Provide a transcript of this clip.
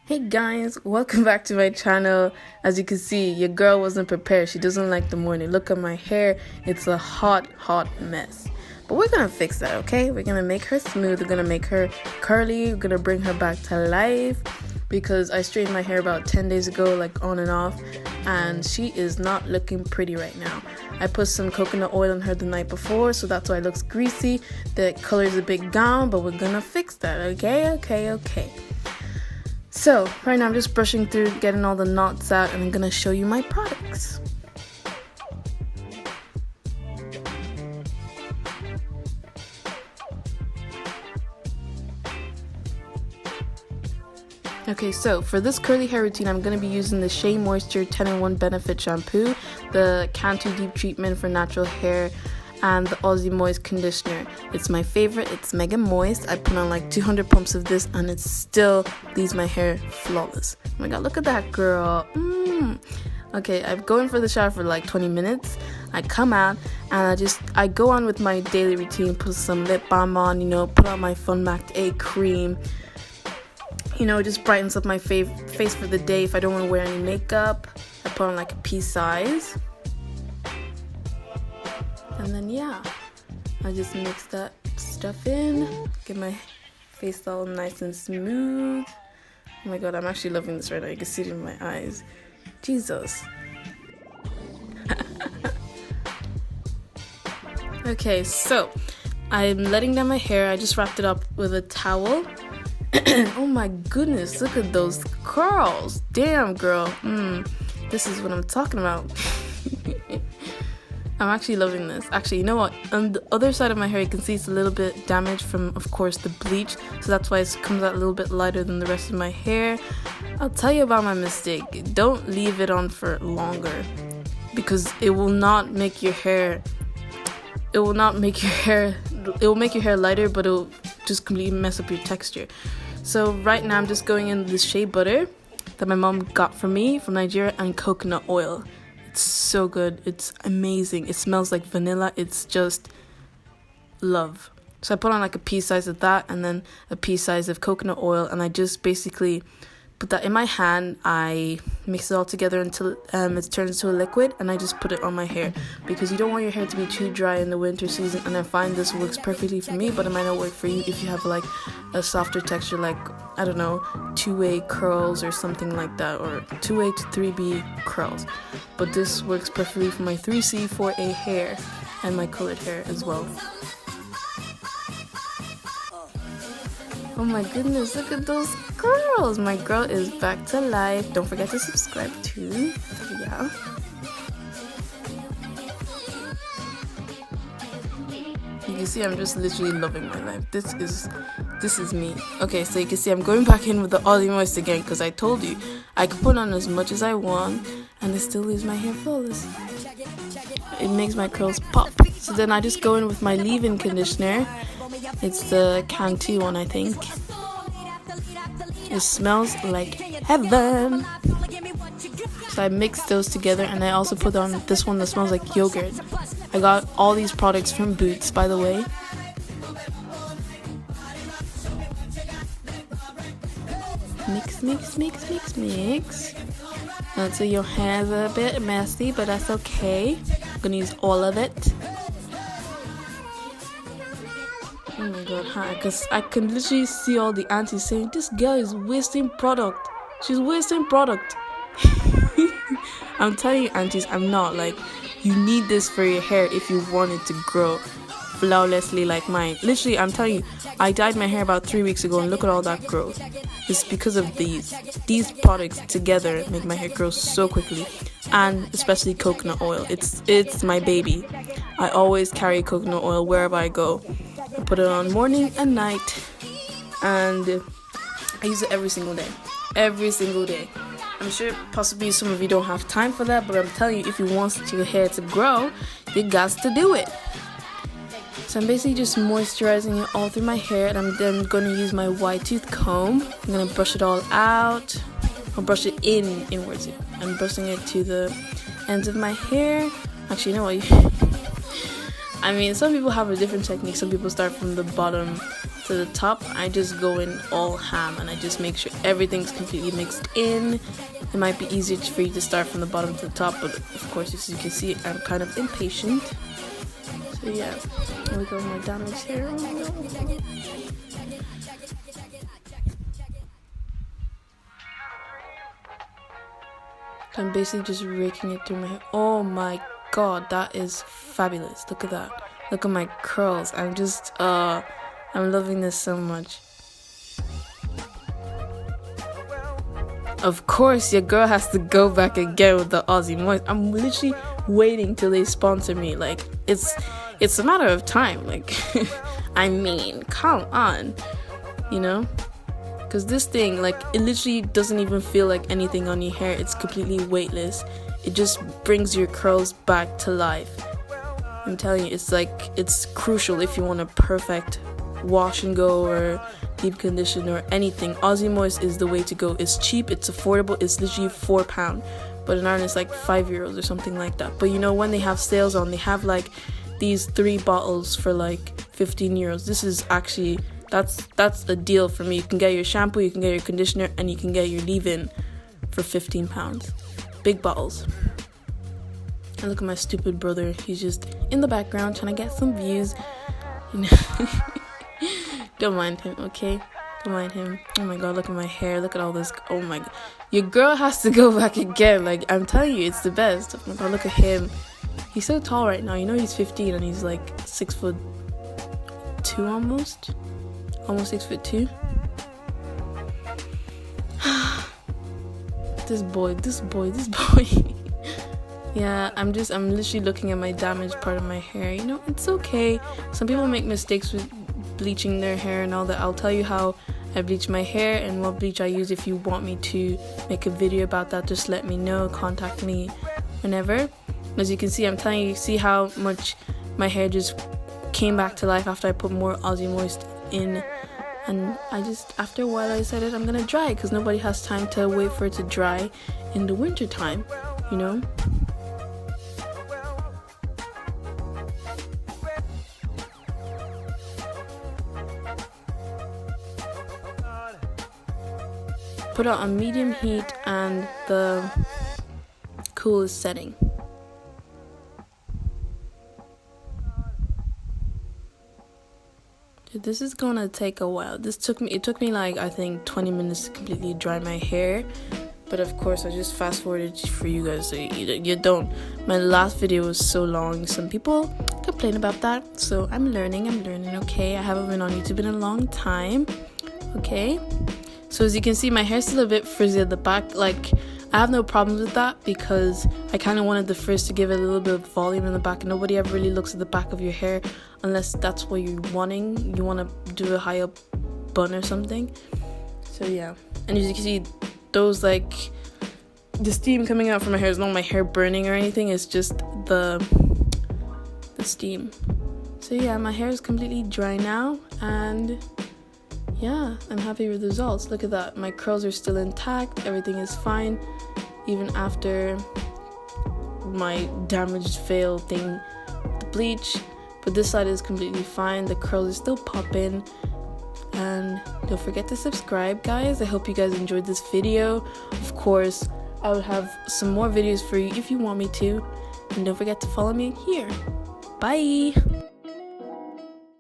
Hey guys, welcome back to my channel. As you can see, your girl wasn't prepared. She doesn't like the morning. Look at my hair. It's a hot mess. But we're gonna fix that, okay? We're gonna make her smooth. We're gonna make her curly. We're gonna bring her back to life. Because I straightened my hair about 10 days ago, like on and off. And she is not looking pretty right now. I put some coconut oil on her the night before, so that's why it looks greasy. The color is a bit gone, but we're gonna fix that, okay? So, right now I'm just brushing through, getting all the knots out, and I'm gonna show you my products. Okay, so for this curly hair routine, I'm going to be using the Shea Moisture 10-in-1 Benefit Shampoo, the Cantu Deep Treatment for Natural Hair, and the Aussie Moist Conditioner. It's my favorite. It's mega moist. I put on like 200 pumps of this and it still leaves my hair flawless. Oh my god, look at that girl. Okay, I'm going for the shower for like 20 minutes. I come out and I go on with my daily routine, put some lip balm on, put on my Fun Mac A cream. Just brightens up my face for the day if I don't want to wear any makeup. I put on like a pea size. And then yeah, I just mix that stuff in, get my face all nice and smooth. Oh my god, I'm actually loving this right now. You can see it in my eyes. Jesus. Okay, so I'm letting down my hair. I just wrapped it up with a towel. Oh my goodness, look at those curls. Damn, girl. This is what I'm talking about. I'm actually loving this. Actually, you know what? On the other side of my hair, you can see it's a little bit damaged from, of course, the bleach. So that's why it comes out a little bit lighter than the rest of my hair. I'll tell you about my mistake. Don't leave it on for longer. Because it will not make your hair... It will make your hair lighter, but it will just completely mess up your texture. So right now, I'm just going in this shea butter that my mom got for me from Nigeria and coconut oil. It's so good. It's amazing. It smells like vanilla. It's just love. So I put on like a pea size of that and then a pea size of coconut oil, and I just basically put that in my hand. I mix it all together until it turns to a liquid, and I just put it on my hair because you don't want your hair to be too dry in the winter season. And I find this works perfectly for me, but it might not work for you if you have like a softer texture, like I don't know, 2-way curls or something like that, or 2-way to 3B curls. But this works perfectly for my 3C, 4A hair and my colored hair as well. Oh my goodness, look at those curls. My girl is back to life. Don't forget to subscribe too. Yeah. You can see I'm just literally loving my life. This is me. Okay, so you can see I'm going back in with the Aussie Moist again because I told you I could put on as much as I want and it still leaves my hair flawless. It makes my curls pop. So then I just go in with my leave-in conditioner. It's the Cantu one, I think. It smells like heaven. So I mix those together, and I also put on this one that smells like yogurt. I got all these products from Boots, by the way. Mix. So your hair's a bit messy, but that's okay. I'm gonna use all of it. Oh my god, hi, because I can literally see all the aunties saying, this girl is wasting product. She's wasting product. I'm telling you, aunties, I'm not. Like, you need this for your hair if you want it to grow flawlessly like mine. Literally, I'm telling you, I dyed my hair about 3 weeks ago and look at all that growth. It's because of these products together make my hair grow so quickly, and especially coconut oil. It's my baby. I always carry coconut oil wherever I go. I put it on morning and night, and I use it every single day. I'm sure possibly some of you don't have time for that, but I'm telling you, if you want your hair to grow, you got to do it. So I'm basically just moisturizing it all through my hair, and I'm then going to use my wide tooth comb. I'm going to brush it all out, or brush it inwards. I'm brushing it to the ends of my hair. Actually, you know what? I mean, some people have a different technique. Some people start from the bottom to the top, I just go in all ham and I just make sure everything's completely mixed in. It might be easier for you to start from the bottom to the top, but of course, as you can see, I'm kind of impatient. So yeah, here we go with my damaged hair. I'm basically just raking it through my hair. Oh my god, that is fabulous. Look at that. Look at my curls. I'm just, I'm loving this so much. Of course, your girl has to go back again with the Aussie Moist. I'm literally waiting till they sponsor me. Like, it's a matter of time. Like, I mean, come on, you know? Because this thing, like, it literally doesn't even feel like anything on your hair. It's completely weightless. It just brings your curls back to life. I'm telling you, it's like, it's crucial if you want a perfect wash and go or deep condition or anything. Aussie Moist is the way to go. It's cheap, it's affordable, it's literally £4, but in Ireland it's like €5 or something like that. But you know, when they have sales on, they have like these 3 bottles for like €15. This is actually, that's a deal for me. You can get your shampoo, you can get your conditioner, and you can get your leave-in for £15. Big bottles. And look at my stupid brother, he's just in the background trying to get some views, you know. Don't mind him, okay? Don't mind him. Oh my god, look at my hair. Look at all this. Oh my god. Your girl has to go back again. Like, I'm telling you, it's the best. Oh my god, look at him. He's so tall right now. You know he's 15 and he's like 6'2" almost. Almost 6'2". This boy. Yeah, I'm literally looking at my damaged part of my hair. You know, it's okay. Some people make mistakes with bleaching their hair and all that. I'll tell you how I bleach my hair and what bleach I use. If you want me to make a video about that, just let me know. Contact me whenever. As you can see, I'm telling you, see how much my hair just came back to life after I put more Aussie Moist in. And I just, after a while, I decided I'm gonna dry it because nobody has time to wait for it to dry in the winter time, you know. Put it on medium heat and the coolest setting. Dude, this is gonna take a while. It took me like, I think 20 minutes to completely dry my hair. But of course, I just fast forwarded for you guys so you don't. My last video was so long. Some people complain about that. So I'm learning, okay? I haven't been on YouTube in a long time, okay? So as you can see, my hair's still a bit frizzy at the back. Like, I have no problems with that because I kind of wanted the frizz to give it a little bit of volume in the back. Nobody ever really looks at the back of your hair unless that's what you're wanting. You want to do a high up bun or something. So yeah. And as you can see, those like, the steam coming out from my hair is not my hair burning or anything. It's just the steam. So yeah, my hair is completely dry now. And yeah, I'm happy with the results. Look at that. My curls are still intact. Everything is fine. Even after my damaged fail thing with the bleach. But this side is completely fine. The curls are still popping. And don't forget to subscribe, guys. I hope you guys enjoyed this video. Of course, I will have some more videos for you if you want me to. And don't forget to follow me here. Bye!